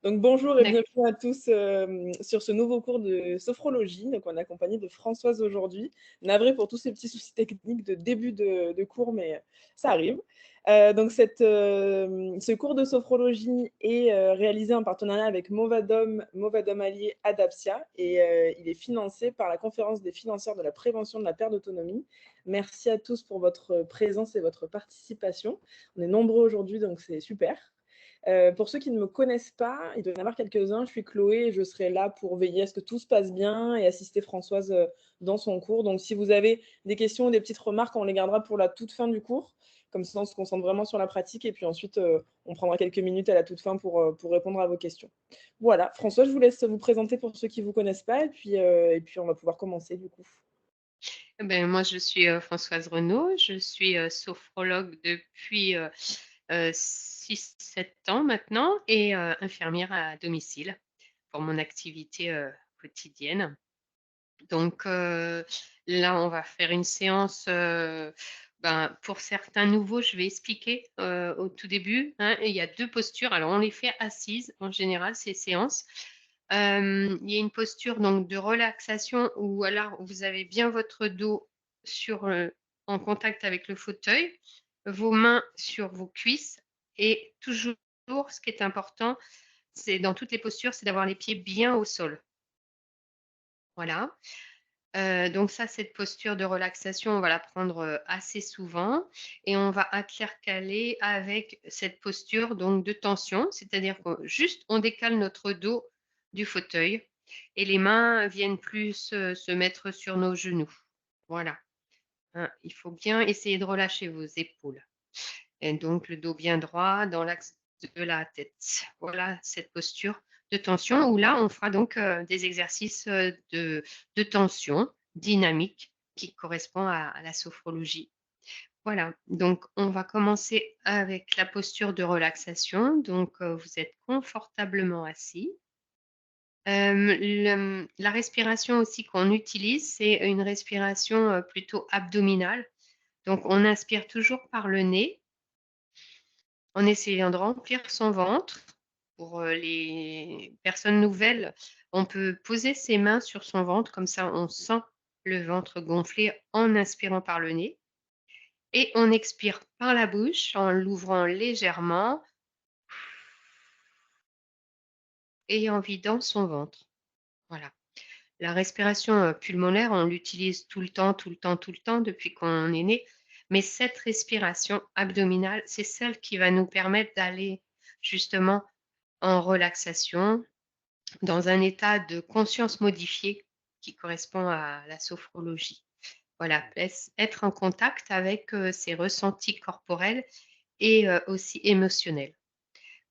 Donc bonjour et D'acc bienvenue à tous, sur ce nouveau cours de sophrologie. Donc on est accompagné de Françoise aujourd'hui. Navrée pour tous ces petits soucis techniques de début de cours, mais ça arrive. Donc ce cours de sophrologie est, réalisé en partenariat avec Movadom Alliés Adaptia et il est financé par la Conférence des financeurs de la prévention de la perte d'autonomie. Merci à tous pour votre présence et votre participation. On est nombreux aujourd'hui, donc c'est super. Pour ceux qui ne me connaissent pas, il doit y en avoir quelques-uns, je suis Chloé et je serai là pour veiller à ce que tout se passe bien et assister Françoise, dans son cours. Donc si vous avez des questions ou des petites remarques, on les gardera pour la toute fin du cours. Comme ça, on se concentre vraiment sur la pratique et puis ensuite, on prendra quelques minutes à la toute fin pour répondre à vos questions. Voilà, Françoise, je vous laisse vous présenter pour ceux qui ne vous connaissent pas et puis on va pouvoir commencer du coup. moi, je suis, Françoise Renaud. Je suis, sophrologue depuis, 6-7 ans maintenant et infirmière à domicile pour mon activité, quotidienne. Donc là, on va faire une séance, pour certains nouveaux, je vais expliquer, au tout début, hein. Et il y a 2 postures. Alors, on les fait assises en général, ces séances. Il y a une posture donc de relaxation où alors vous avez bien votre dos sur, en contact avec le fauteuil, vos mains sur vos cuisses et toujours ce qui est important, c'est dans toutes les postures, c'est d'avoir les pieds bien au sol. Voilà. Donc ça, cette posture de relaxation, on va la prendre, assez souvent et on va intercaler avec cette posture donc de tension. C'est-à-dire que juste on décale notre dos du fauteuil et les mains viennent plus, se mettre sur nos genoux. Voilà, hein, il faut bien essayer de relâcher vos épaules et donc le dos bien droit dans l'axe de la tête. Voilà cette posture de tension où là, on fera donc, des exercices, de tension dynamique qui correspond à la sophrologie. Voilà, donc on va commencer avec la posture de relaxation. Donc, vous êtes confortablement assis. La respiration aussi qu'on utilise, c'est une respiration, plutôt abdominale. Donc on inspire toujours par le nez en essayant de remplir son ventre. Pour, les personnes nouvelles, on peut poser ses mains sur son ventre, comme ça on sent le ventre gonfler en inspirant par le nez et on expire par la bouche en l'ouvrant légèrement et en vidant son ventre. Voilà. La respiration, pulmonaire, on l'utilise tout le temps, tout le temps, tout le temps depuis qu'on est né, mais cette respiration abdominale, c'est celle qui va nous permettre d'aller justement en relaxation, dans un état de conscience modifié qui correspond à la sophrologie. Voilà, être en contact avec, ses ressentis corporels et aussi émotionnels.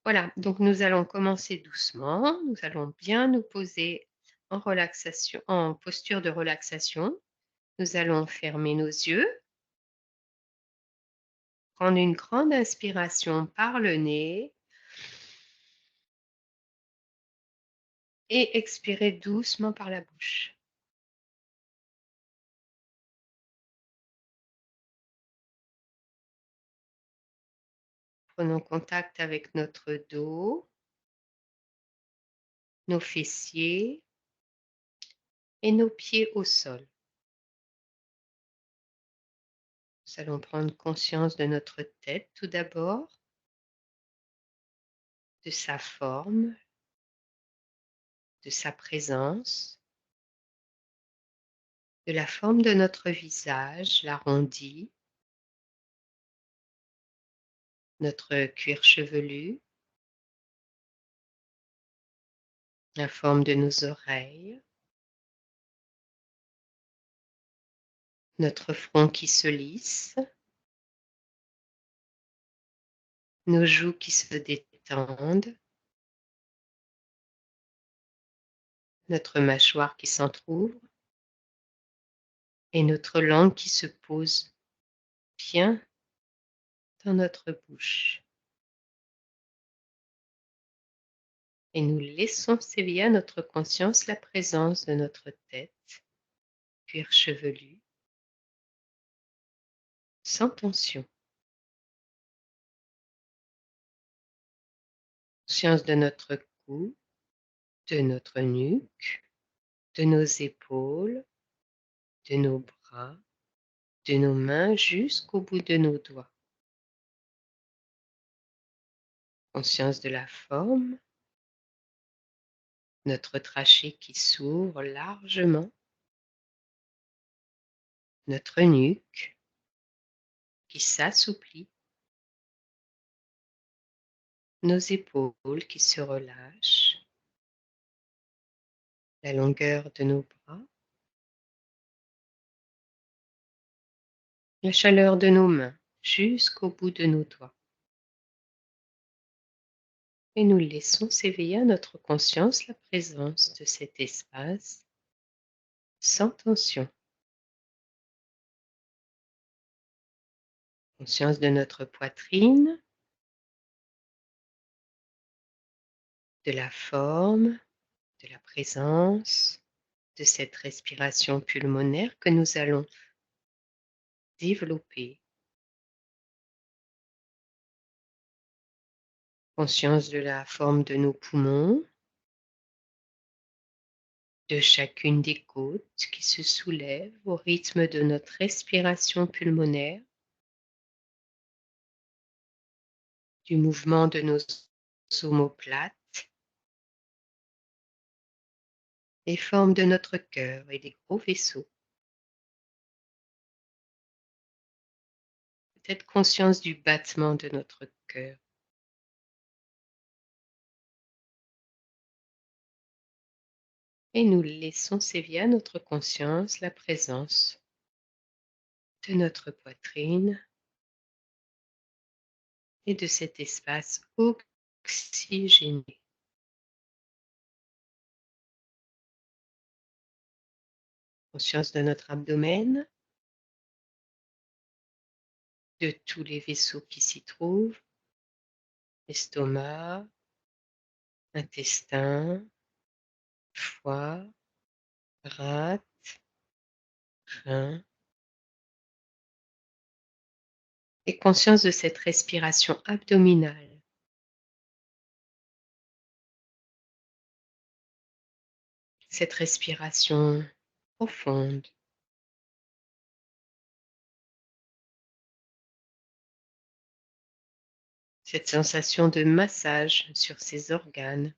Voilà, donc nous allons commencer doucement. Nous allons bien nous poser en relaxation, en posture de relaxation. Nous allons fermer nos yeux, prendre une grande inspiration par le nez et expirer doucement par la bouche. Prenons contact avec notre dos, nos fessiers et nos pieds au sol. Nous allons prendre conscience de notre tête tout d'abord, de sa forme, de sa présence, de la forme de notre visage, l'arrondi, notre cuir chevelu, la forme de nos oreilles, notre front qui se lisse, nos joues qui se détendent, notre mâchoire qui s'entrouvre et notre langue qui se pose bien dans notre bouche. Et nous laissons s'éveiller à notre conscience la présence de notre tête, cuir chevelu, sans tension. Conscience de notre cou, de notre nuque, de nos épaules, de nos bras, de nos mains jusqu'au bout de nos doigts. Conscience de la forme, notre trachée qui s'ouvre largement, notre nuque qui s'assouplit, nos épaules qui se relâchent, la longueur de nos bras, la chaleur de nos mains jusqu'au bout de nos doigts. Et nous laissons s'éveiller à notre conscience la présence de cet espace sans tension. Conscience de notre poitrine, de la forme, de la présence, de cette respiration pulmonaire que nous allons développer. Conscience de la forme de nos poumons, de chacune des côtes qui se soulèvent au rythme de notre respiration pulmonaire, du mouvement de nos omoplates, les formes de notre cœur et des gros vaisseaux. Peut-être conscience du battement de notre cœur. Et nous laissons s'éveiller à notre conscience la présence de notre poitrine et de cet espace oxygéné. Conscience de notre abdomen, de tous les vaisseaux qui s'y trouvent, estomac, intestin, foie, rate, rein, et conscience de cette respiration abdominale. Cette respiration profonde. Cette sensation de massage sur ces organes.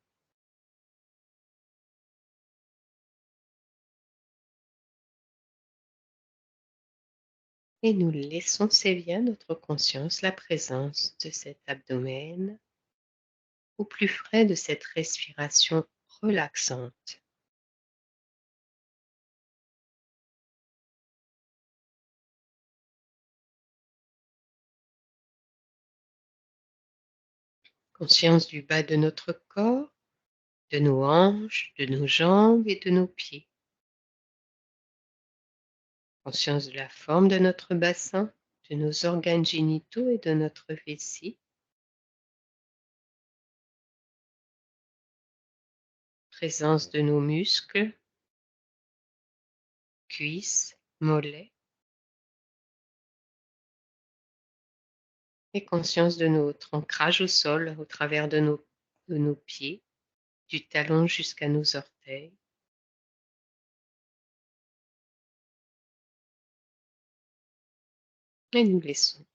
Et nous laissons s'éveiller à notre conscience la présence de cet abdomen, au plus frais de cette respiration relaxante. Conscience du bas de notre corps, de nos hanches, de nos jambes et de nos pieds. Conscience de la forme de notre bassin, de nos organes génitaux et de notre vessie. Présence de nos muscles, cuisses, mollets. Et conscience de notre ancrage au sol au travers de nos pieds, du talon jusqu'à nos orteils. Et nous laissons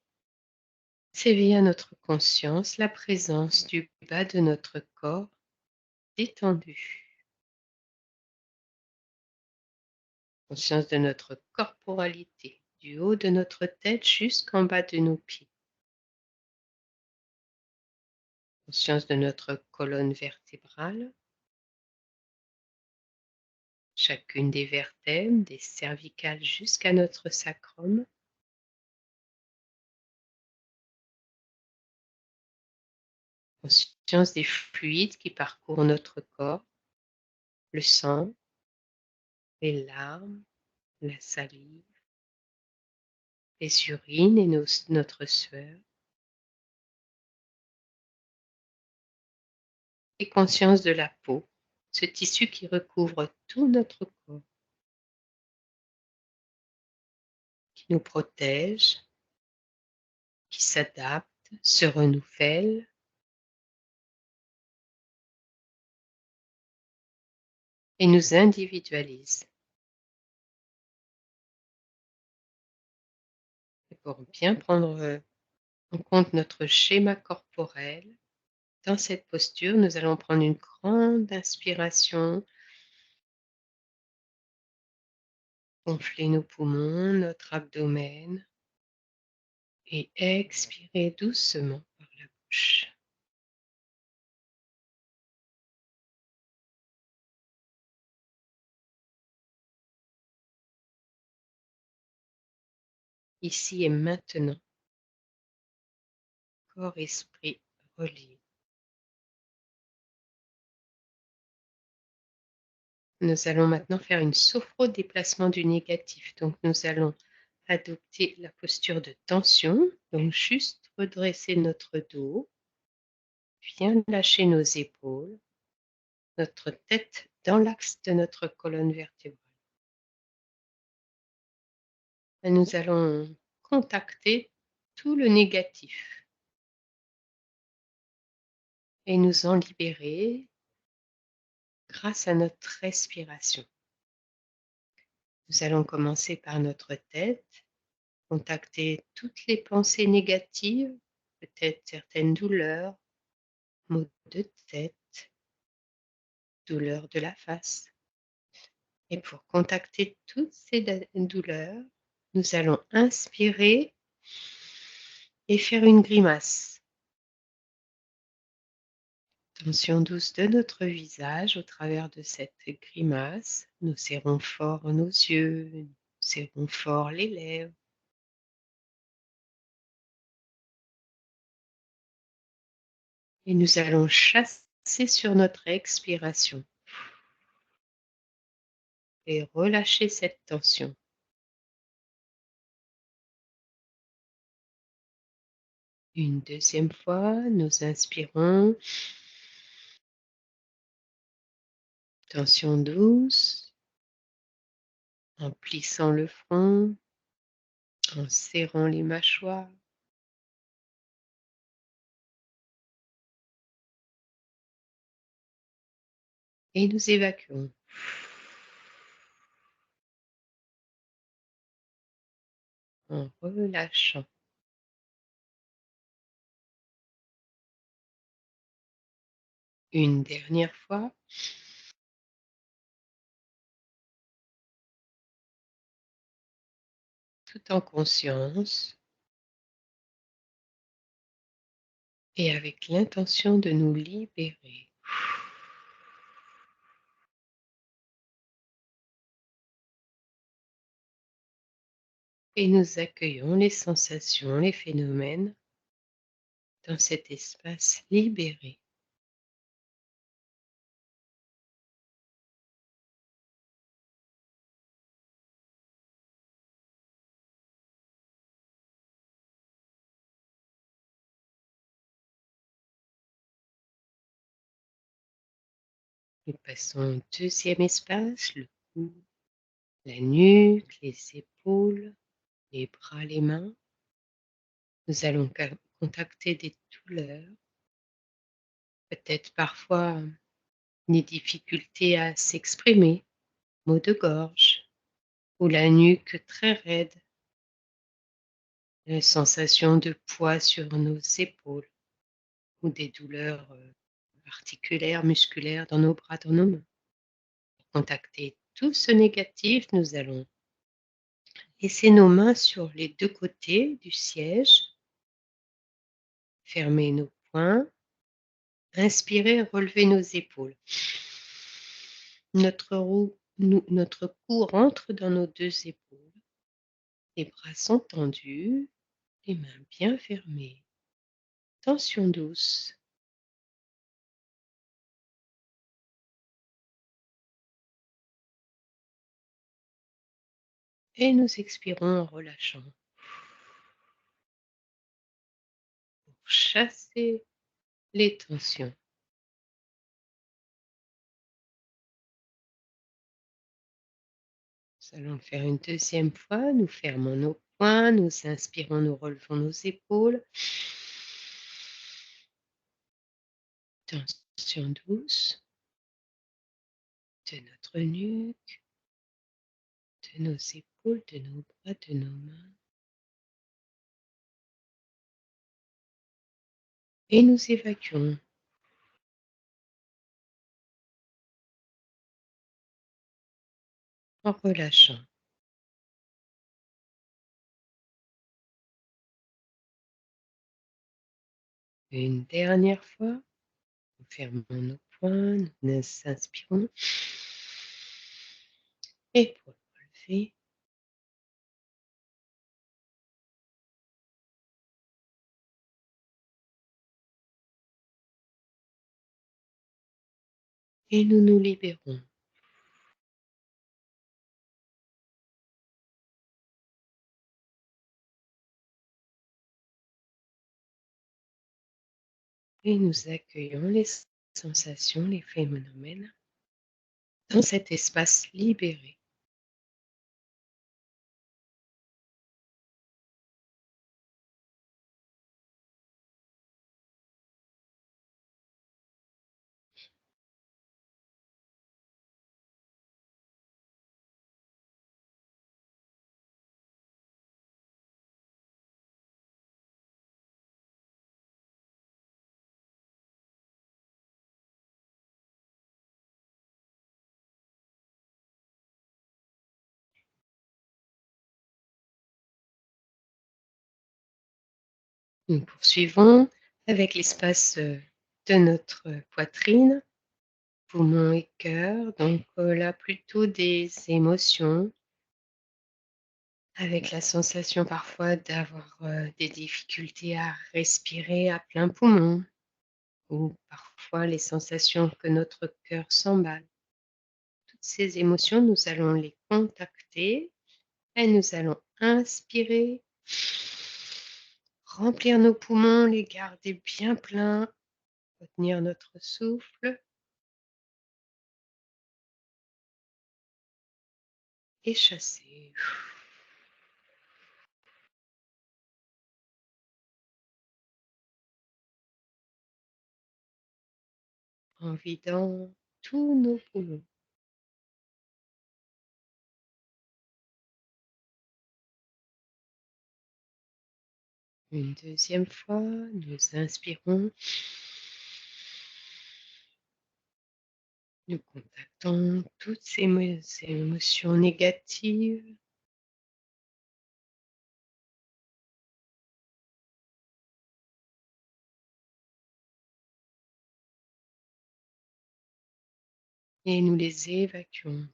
s'éveiller à notre conscience la présence du bas de notre corps détendu. Conscience de notre corporalité, du haut de notre tête jusqu'en bas de nos pieds. Conscience de notre colonne vertébrale, chacune des vertèbres, des cervicales jusqu'à notre sacrum. Conscience des fluides qui parcourent notre corps, le sang, les larmes, la salive, les urines et notre sueur. Et conscience de la peau, ce tissu qui recouvre tout notre corps, qui nous protège, qui s'adapte, se renouvelle, et nous individualise. Et pour bien prendre, en compte notre schéma corporel, dans cette posture, nous allons prendre une grande inspiration, gonfler nos poumons, notre abdomen et expirer doucement par la bouche. Ici et maintenant, corps-esprit relié. Nous allons maintenant faire une sophro-déplacement du négatif. Donc, nous allons adopter la posture de tension. Donc, juste redresser notre dos, bien lâcher nos épaules, notre tête dans l'axe de notre colonne vertébrale. Et nous allons contacter tout le négatif et nous en libérer grâce à notre respiration. Nous allons commencer par notre tête, contacter toutes les pensées négatives, peut-être certaines douleurs, maux de tête, douleurs de la face. Et pour contacter toutes ces douleurs, nous allons inspirer et faire une grimace. Tension douce de notre visage au travers de cette grimace. Nous serrons fort nos yeux, nous serrons fort les lèvres. Et nous allons chasser sur notre expiration et relâcher cette tension. Une deuxième fois, nous inspirons, tension douce, en plissant le front, en serrant les mâchoires. Et nous évacuons. En relâchant. Une dernière fois. Tout en conscience et avec l'intention de nous libérer. Et nous accueillons les sensations, les phénomènes dans cet espace libéré. Nous passons au deuxième espace, le cou, la nuque, les épaules, les bras, les mains. Nous allons contacter des douleurs, peut-être parfois des difficultés à s'exprimer, maux de gorge ou la nuque très raide, la sensation de poids sur nos épaules ou des douleurs articulaires, musculaires dans nos bras, dans nos mains. Pour contacter tout ce négatif, nous allons laisser nos mains sur les deux côtés du siège, fermer nos poings, inspirer, relever nos épaules. Notre cou rentre dans nos deux épaules, les bras sont tendus, les mains bien fermées, tension douce. Et nous expirons en relâchant pour chasser les tensions. Nous allons le faire une deuxième fois. Nous fermons nos poings, nous inspirons, nous relevons nos épaules. Tension douce de notre notre nuque, de nos épaules, de nos bras, de nos mains et nous évacuons en relâchant. Une dernière fois, en fermant nos poings, nous inspirons et pour relever, et nous nous libérons. Et nous accueillons les sensations, les phénomènes dans cet espace libéré. Nous poursuivons avec l'espace de notre poitrine, poumons et cœur. Donc là, plutôt des émotions, avec la sensation parfois d'avoir des difficultés à respirer à plein poumon, ou parfois les sensations que notre cœur s'emballe. Toutes ces émotions, nous allons les contacter et nous allons inspirer, remplir nos poumons, les garder bien pleins, retenir notre souffle et chasser en vidant tous nos poumons. Une deuxième fois, nous inspirons, nous contactons toutes ces émotions négatives et nous les évacuons.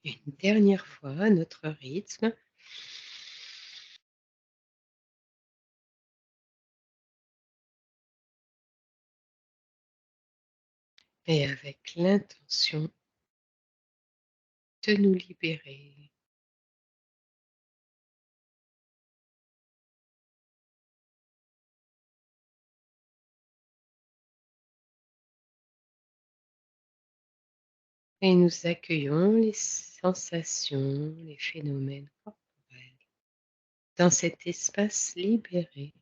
Une dernière fois à notre rythme et avec l'intention de nous libérer. Et nous accueillons les sensations, les phénomènes corporels dans cet espace libéré.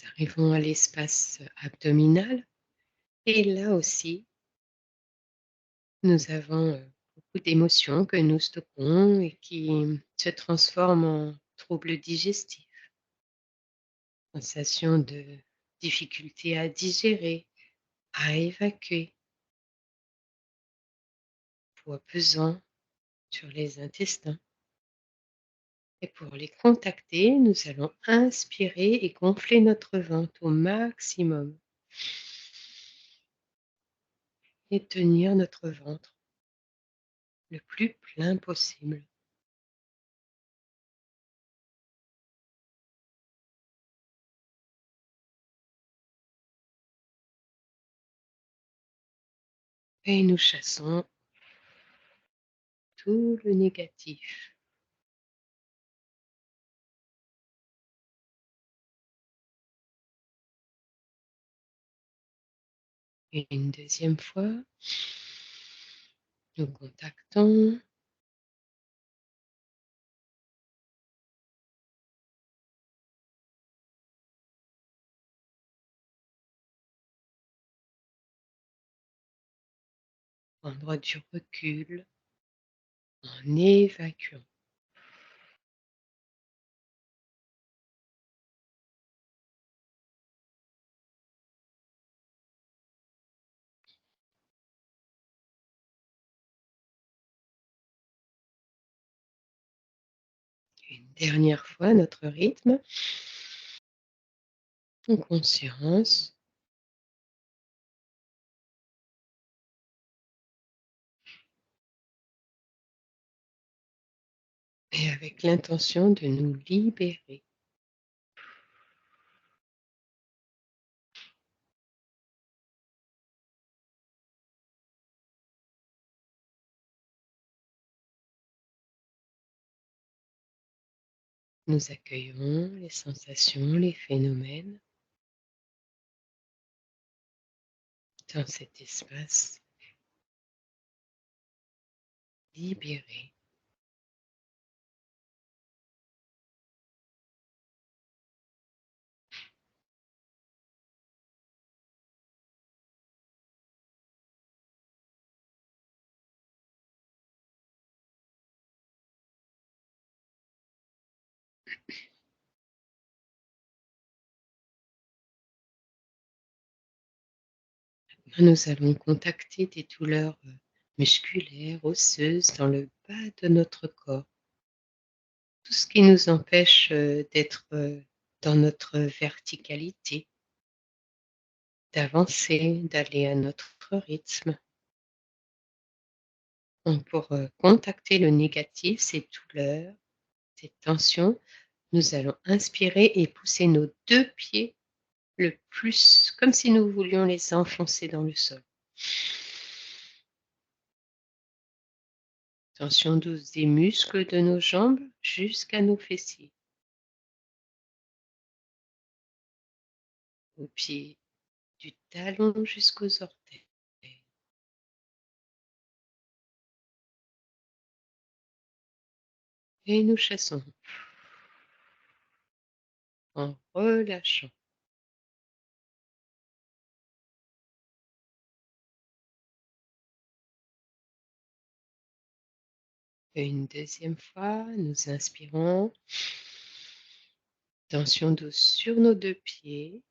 Nous arrivons à l'espace abdominal et là aussi, nous avons beaucoup d'émotions que nous stockons et qui se transforment en troubles digestifs. Sensation de difficulté à digérer, à évacuer, poids pesant sur les intestins. Et pour les contacter, nous allons inspirer et gonfler notre ventre au maximum et tenir notre ventre. le plus plein possible. Et nous chassons tout le négatif. Et une deuxième fois, nous contactons prendre du recul en évacuant. Une dernière fois, notre rythme, en conscience, et avec l'intention de nous libérer. Nous accueillons les sensations, les phénomènes dans cet espace libéré. Nous allons contacter des douleurs musculaires, osseuses dans le bas de notre corps. Tout ce qui nous empêche d'être dans notre verticalité, d'avancer, d'aller à notre rythme. Donc pour contacter le négatif, ces douleurs, ces tensions, nous allons inspirer et pousser nos 2 pieds le plus comme si nous voulions les enfoncer dans le sol. Tension douce des muscles de nos jambes jusqu'à nos fessiers, aux pieds, du talon jusqu'aux orteils. Et nous chassons en relâchant. Et une deuxième fois, nous inspirons, tension douce sur nos 2 pieds.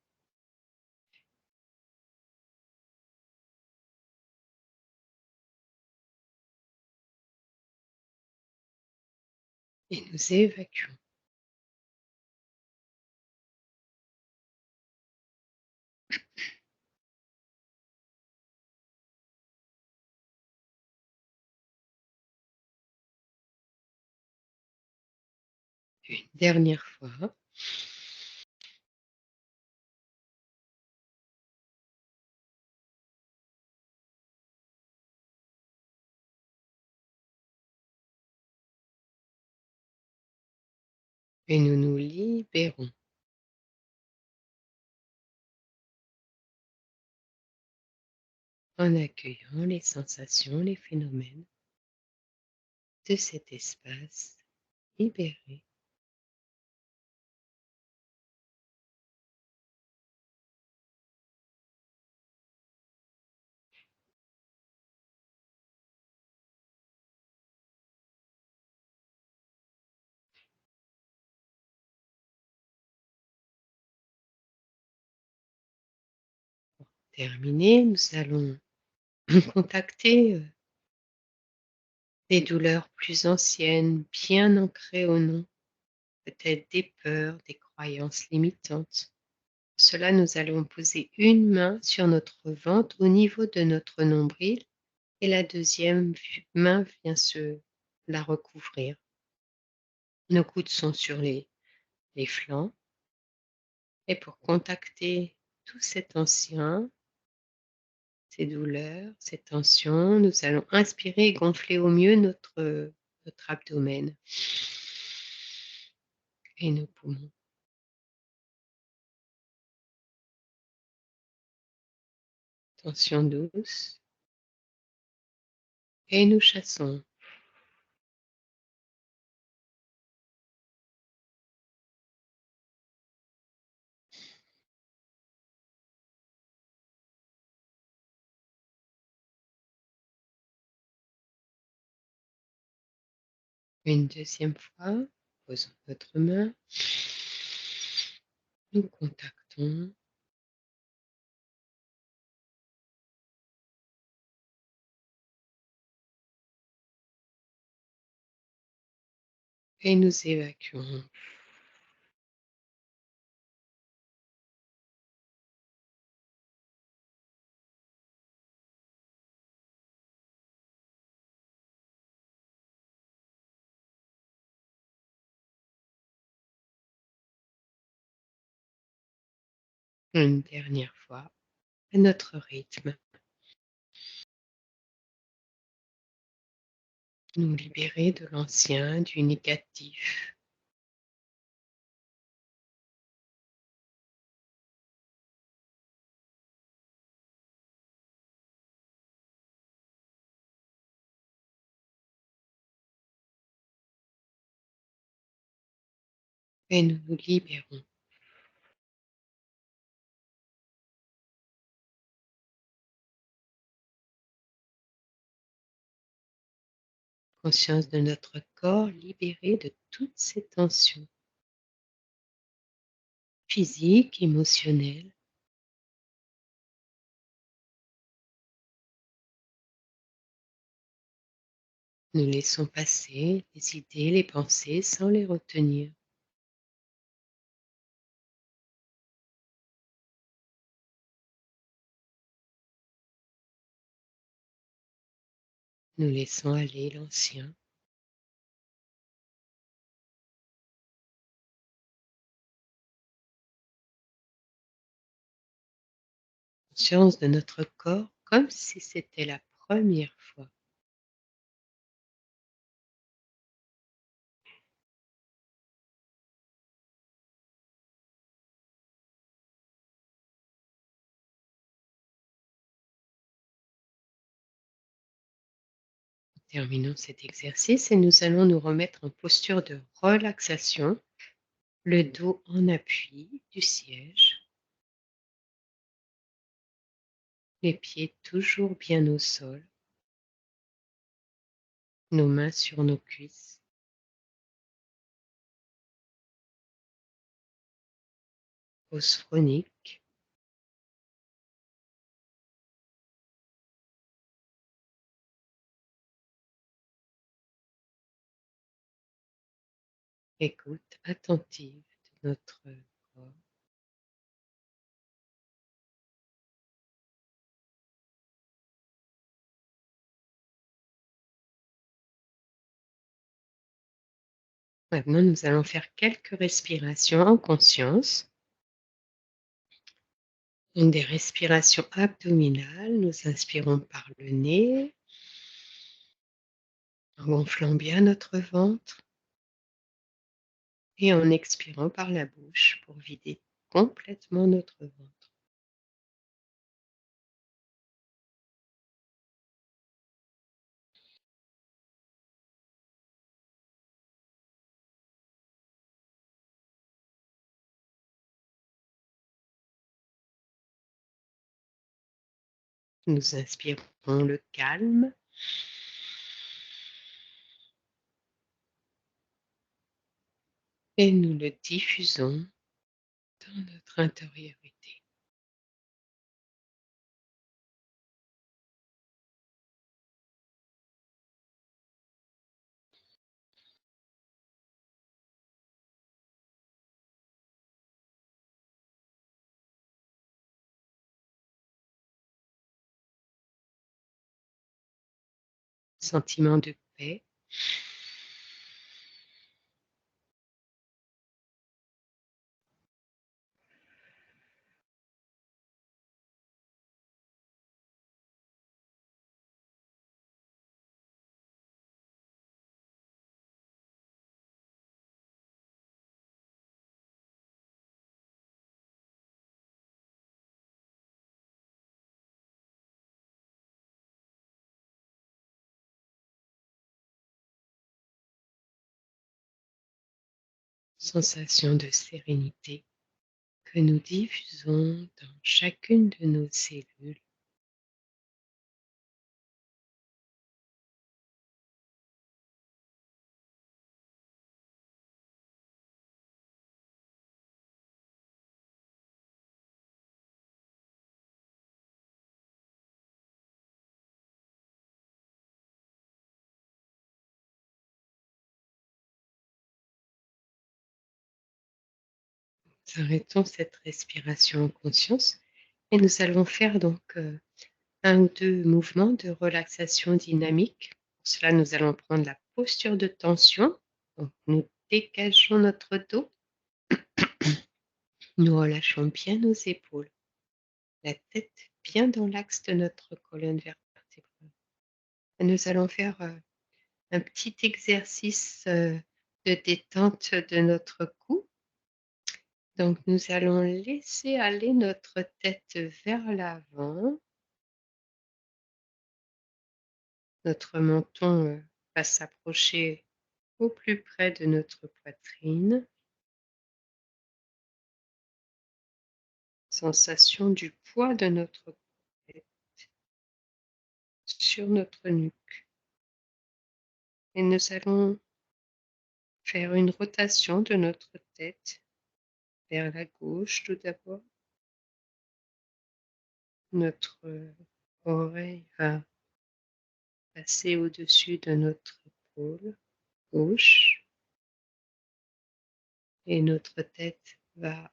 Et nous évacuons. Une dernière fois. Et nous nous libérons. En accueillant les sensations, les phénomènes de cet espace libéré. Terminé, nous allons contacter des douleurs plus anciennes, bien ancrées au nom, peut-être des peurs, des croyances limitantes. Pour cela, nous allons poser une main sur notre ventre au niveau de notre nombril et la deuxième main vient se la recouvrir. Nos coudes sont sur les flancs et pour contacter tout cet ancien, ces douleurs, ces tensions, nous allons inspirer et gonfler au mieux notre abdomen et nos poumons. Tension douce et nous chassons. Une deuxième fois, posons notre main, nous contactons et nous évacuons. Une dernière fois, à notre rythme, nous libérer de l'ancien, du négatif. Et nous nous libérons. Conscience de notre corps libéré de toutes ces tensions physiques, émotionnelles. Nous laissons passer les idées, les pensées sans les retenir. Nous laissons aller l'ancien. Conscience de notre corps comme si c'était la première fois. Terminons cet exercice et nous allons nous remettre en posture de relaxation, le dos en appui du siège, les pieds toujours bien au sol, nos mains sur nos cuisses. Pause chronique. Écoute attentive de notre corps. Maintenant, nous allons faire quelques respirations en conscience. Une des respirations abdominales, nous inspirons par le nez, en gonflant bien notre ventre et en expirant par la bouche pour vider complètement notre ventre. Nous inspirons le calme et nous le diffusons dans notre intériorité. sentiment de paix, sensation de sérénité que nous diffusons dans chacune de nos cellules. Nous arrêtons cette respiration en conscience et nous allons faire donc un ou deux mouvements de relaxation dynamique. Pour cela, nous allons prendre la posture de tension. Donc, nous dégageons notre dos, nous relâchons bien nos épaules, la tête bien dans l'axe de notre colonne vertébrale. Et nous allons faire un petit exercice de détente de notre cou. Donc, nous allons laisser aller notre tête vers l'avant. Notre menton va s'approcher au plus près de notre poitrine. Sensation du poids de notre tête sur notre nuque. Et nous allons faire une rotation de notre tête vers la gauche tout d'abord. Notre oreille va passer au-dessus de notre épaule gauche et notre tête va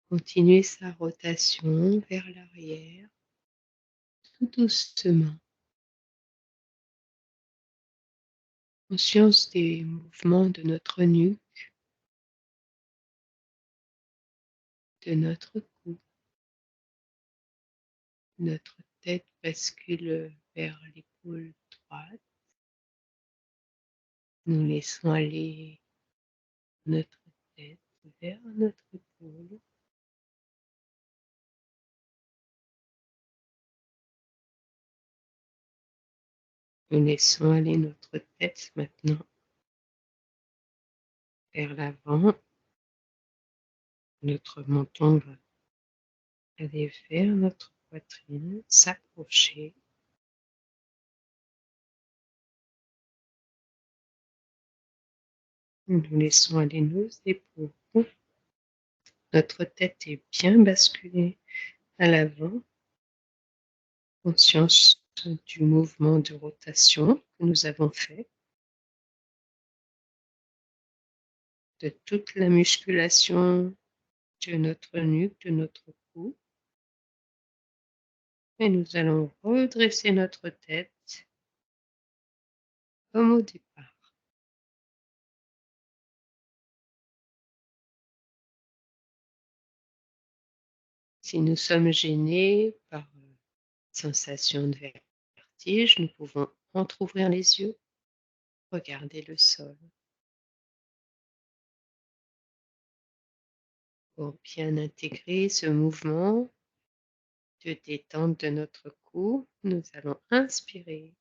continuer sa rotation vers l'arrière tout doucement. Conscience des mouvements de notre nuque, de notre cou. Notre tête bascule vers l'épaule droite. Nous laissons aller notre tête vers notre épaule. Nous laissons aller notre tête maintenant vers l'avant. Notre menton va aller vers notre poitrine, s'approcher. Nous laissons aller nos épaules. Notre tête est bien basculée à l'avant. Conscience du mouvement de rotation que nous avons fait, de toute la musculation de notre nuque, de notre cou. Et nous allons redresser notre tête comme au départ. Si nous sommes gênés par sensation de vertige, nous pouvons entrouvrir les yeux, regarder le sol. Pour bien intégrer ce mouvement de détente de notre cou, nous allons inspirer.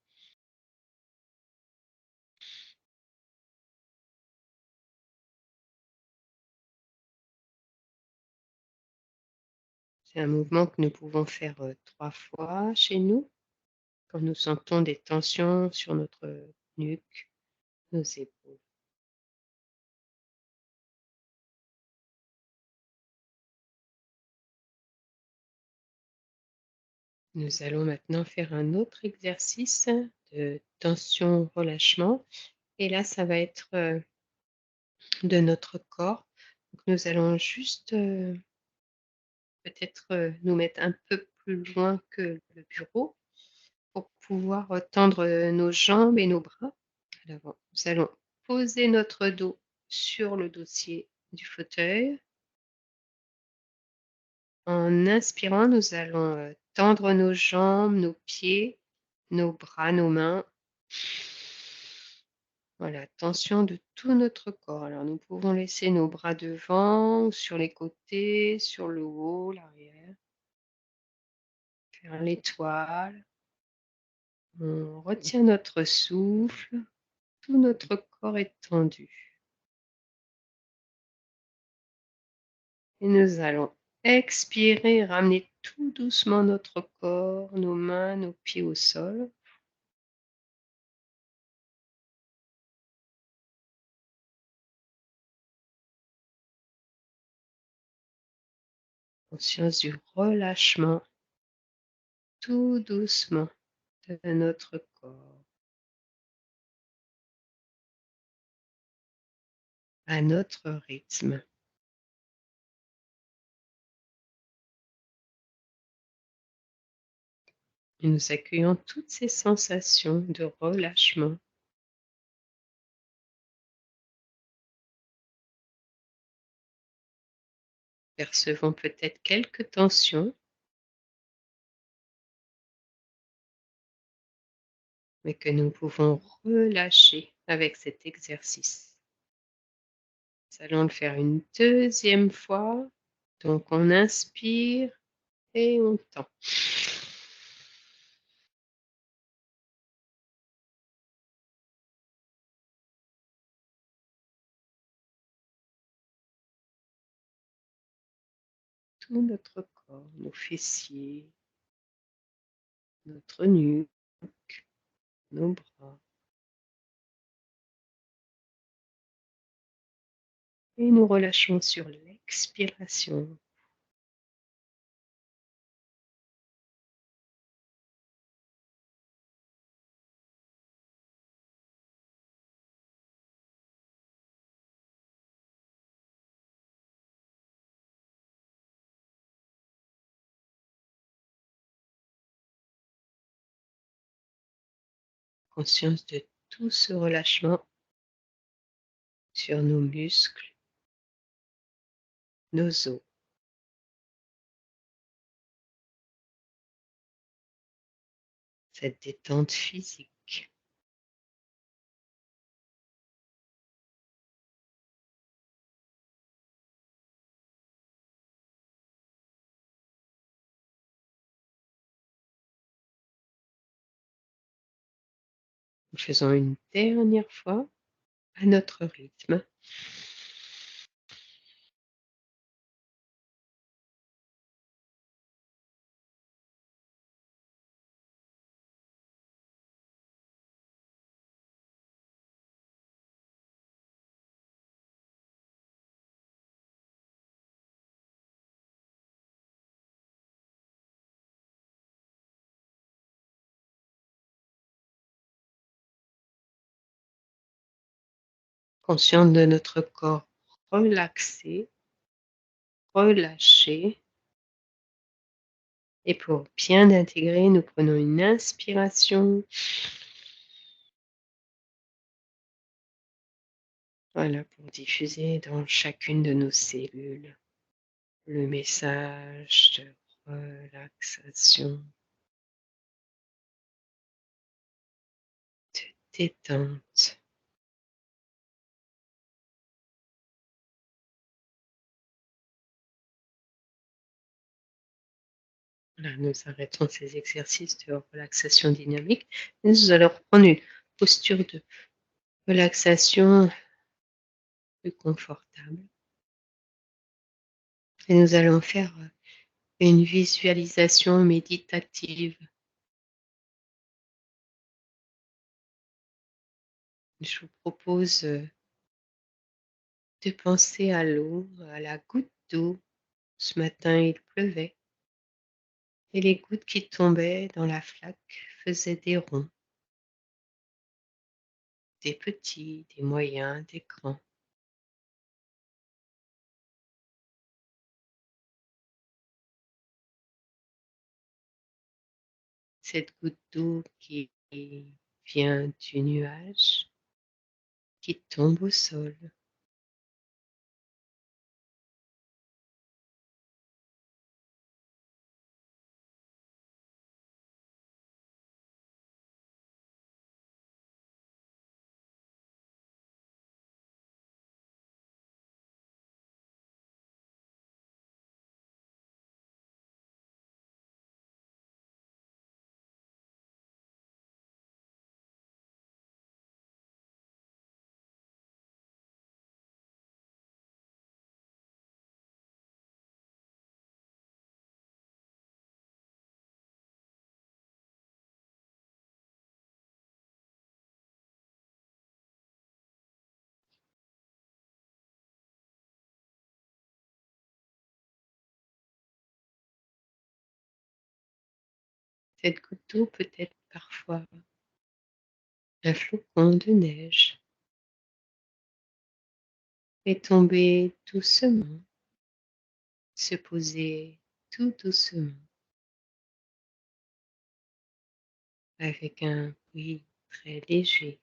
C'est un mouvement que nous pouvons faire 3 fois chez nous, quand nous sentons des tensions sur notre nuque, nos épaules. Nous allons maintenant faire un autre exercice de tension-relâchement et là, ça va être, de notre corps. Donc nous allons juste, peut-être, nous mettre un peu plus loin que le bureau pour pouvoir, tendre, nos jambes et nos bras à l'avant. Nous allons poser notre dos sur le dossier du fauteuil. En inspirant, nous allons, tendre nos jambes, nos pieds, nos bras, nos mains. Voilà, tension de tout notre corps. Alors nous pouvons laisser nos bras devant ou sur les côtés, sur le haut, l'arrière, faire l'étoile. On retient notre souffle, tout notre corps est tendu. Et nous allons expirer, ramener tout doucement notre corps, nos mains, nos pieds au sol. Conscience du relâchement, tout doucement, de notre corps, à notre rythme. Et nous accueillons toutes ces sensations de relâchement. Percevons peut-être quelques tensions, mais que nous pouvons relâcher avec cet exercice. Nous allons le faire une deuxième fois. Donc on inspire et on tend. Tout notre corps, nos fessiers, notre nuque, nos bras. Et nous relâchons sur l'expiration. Conscience de tout ce relâchement sur nos muscles, nos os. Cette détente physique. Nous faisons une dernière fois à notre rythme. Consciente de notre corps relaxé, relâché. Et pour bien intégrer, nous prenons une inspiration. Voilà, pour diffuser dans chacune de nos cellules le message de relaxation, de détente. Voilà, nous arrêtons ces exercices de relaxation dynamique. Et nous allons reprendre une posture de relaxation plus confortable. Et nous allons faire une visualisation méditative. Je vous propose de penser à l'eau, à la goutte d'eau. Ce matin, il pleuvait et les gouttes qui tombaient dans la flaque faisaient des ronds, des petits, des moyens, des grands. Cette goutte d'eau qui vient du nuage, qui tombe au sol. Cette goutte d'eau peut être parfois un flocon de neige et tomber doucement, se poser tout doucement avec un bruit très léger.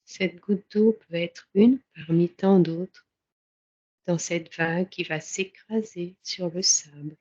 Cette goutte d'eau peut être une parmi tant d'autres dans cette vague qui va s'écraser sur le sable.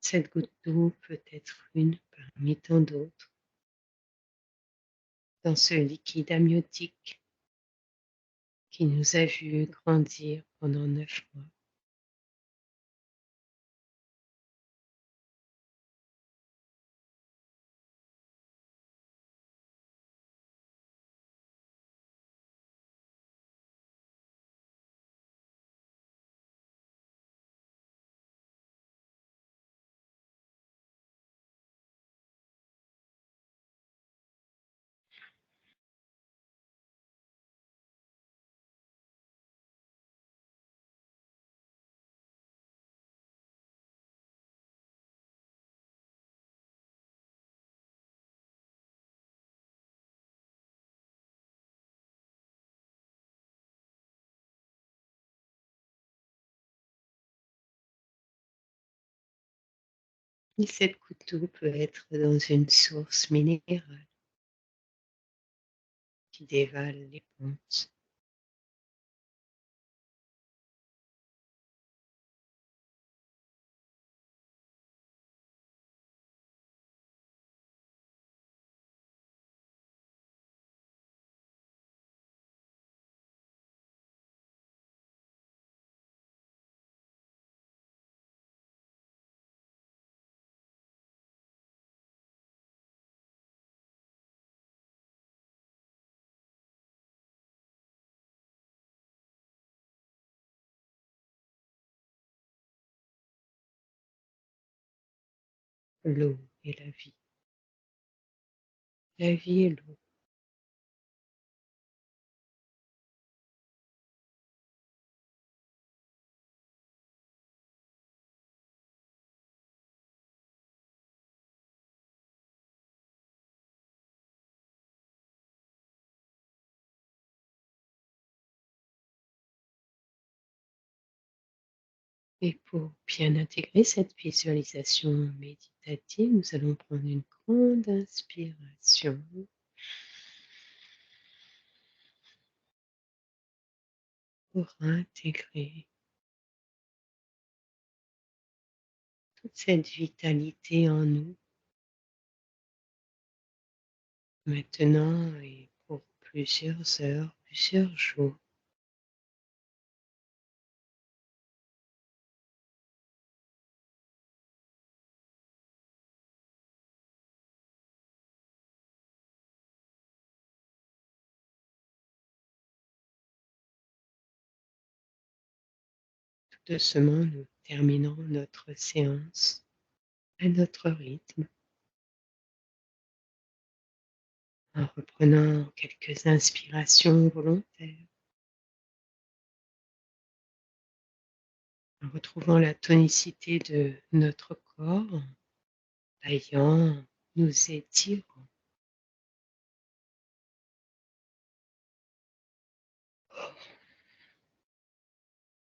Cette goutte d'eau peut être une parmi tant d'autres dans ce liquide amniotique qui nous a vus grandir pendant 9 mois. Et cette goutte d'eau peut être dans une source minérale qui dévale les pentes. l'eau et la vie. La vie et l'eau. Et pour bien intégrer cette visualisation méditative, nous allons prendre une grande inspiration pour intégrer toute cette vitalité en nous maintenant et pour plusieurs heures, plusieurs jours. Tout doucement, nous terminons notre séance à notre rythme, en reprenant quelques inspirations volontaires, en retrouvant la tonicité de notre corps, en taillant, nous étirant.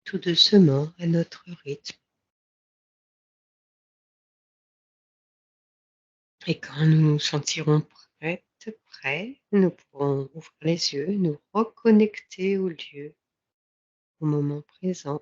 Tout doucement à notre rythme. Et quand nous nous sentirons prêts, nous pourrons ouvrir les yeux, nous reconnecter au lieu, au moment présent.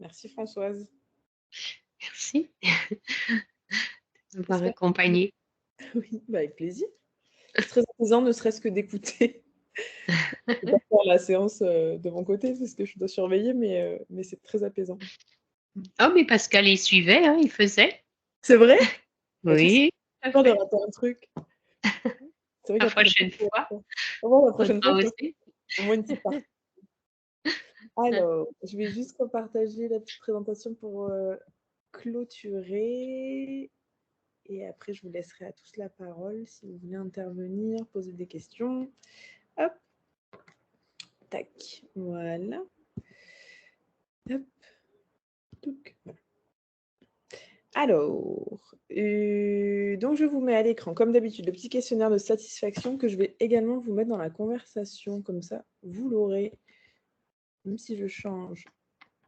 Merci Françoise. Merci de m'avoir J'espère accompagnée. oui, bah, avec plaisir. C'est très apaisant, ne serait-ce que d'écouter. Je vais pas faire la séance, de mon côté parce que je dois surveiller, mais c'est très apaisant. Oh, mais Pascal, il suivait, hein, il faisait. C'est vrai? Bah, tu vois, c'est Oui, tout à peur de fait. rater un truc. C'est vrai La qu'après prochaine fois, au revoir la prochaine fois, faudra je oser. au moins une petite partie. Alors, je vais juste repartager la petite présentation pour, clôturer et après je vous laisserai à tous la parole si vous voulez intervenir, poser des questions. Hop, tac, voilà. Hop, touc. Alors, donc je vous mets à l'écran, comme d'habitude, le petit questionnaire de satisfaction que je vais également vous mettre dans la conversation, comme ça, vous l'aurez. Même si je change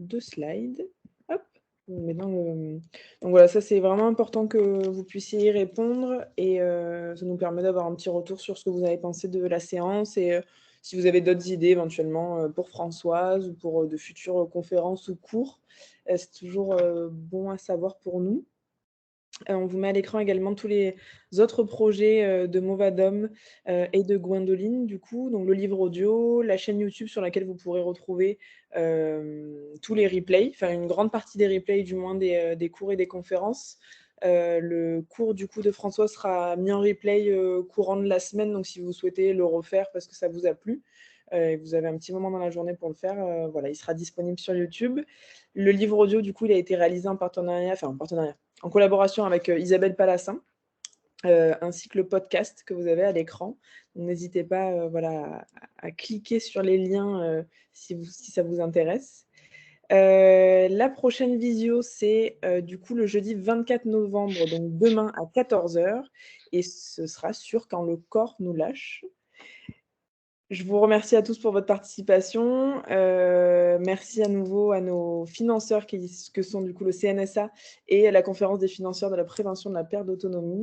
de slide, hop, on met dans le... Donc voilà, ça c'est vraiment important que vous puissiez y répondre et ça nous permet d'avoir un petit retour sur ce que vous avez pensé de la séance et si vous avez d'autres idées éventuellement pour Françoise ou pour de futures conférences ou cours, c'est toujours bon à savoir pour nous. On vous met à l'écran également tous les autres projets de Movadom et de Gwendoline, du coup, donc le livre audio, la chaîne YouTube sur laquelle vous pourrez retrouver tous les replays, enfin une grande partie des replays du moins des cours et des conférences. Le cours du coup de François sera mis en replay courant de la semaine, donc si vous souhaitez le refaire parce que ça vous a plu, et vous avez un petit moment dans la journée pour le faire, voilà, il sera disponible sur YouTube. Le livre audio, du coup, il a été réalisé en partenariat, en collaboration avec Isabelle Palassin, ainsi que le podcast que vous avez à l'écran. N'hésitez pas voilà, à cliquer sur les liens si ça vous intéresse. La prochaine visio, c'est du coup le jeudi 24 novembre, donc demain à 14 h, et ce sera sur Quand le corps nous lâche. Je vous remercie à tous pour votre participation. Merci à nouveau à nos financeurs que sont du coup le CNSA et la conférence des financeurs de la prévention de la perte d'autonomie.